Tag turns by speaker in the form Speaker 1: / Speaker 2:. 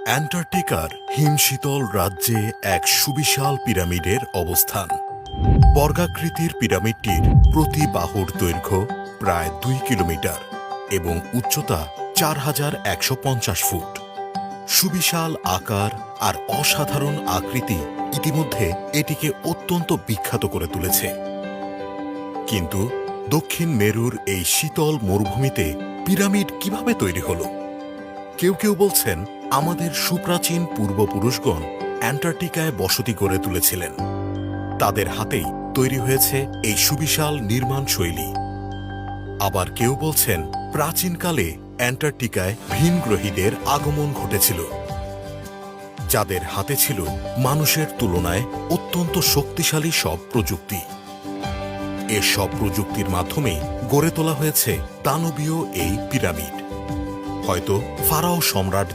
Speaker 1: অ্যান্টার্কটিকার হিমশীতল রাজ্যে এক সুবিশাল পিরামিডের অবস্থান। বর্গাকৃতির পিরামিডটির প্রতি বাহুর দৈর্ঘ্য প্রায় 2 কিলোমিটার এবং উচ্চতা 4150 ফুট। সুবিশাল আকার আর অসাধারণ আকৃতি ইতিমধ্যে এটিকে অত্যন্ত বিখ্যাত করে তুলেছে। কিন্তু দক্ষিণ মেরুর এই শীতল মরুভূমিতে পিরামিড কিভাবে তৈরি হলো? কেউ কেউ বলছেন আমাদের সুপ্রাচীন পূর্বপুরুষগণ অ্যান্টার্কটিকায় বসতি গড়ে তুলেছিলেন। তাদের হাতেই তৈরি হয়েছে এই সুবিশাল নির্মাণ শৈলী। আবার কেউ বলছেন প্রাচীনকালে অ্যান্টার্কটিকায় ভিনগ্রহীদের আগমন ঘটেছিল, যাদের হাতে ছিল মানুষের তুলনায় অত্যন্ত শক্তিশালী সব প্রযুক্তি। এসব প্রযুক্তির মাধ্যমে গড়ে তোলা হয়েছে দানবীয় এই পিরামিড। হয়তো ফারাও সম্রাট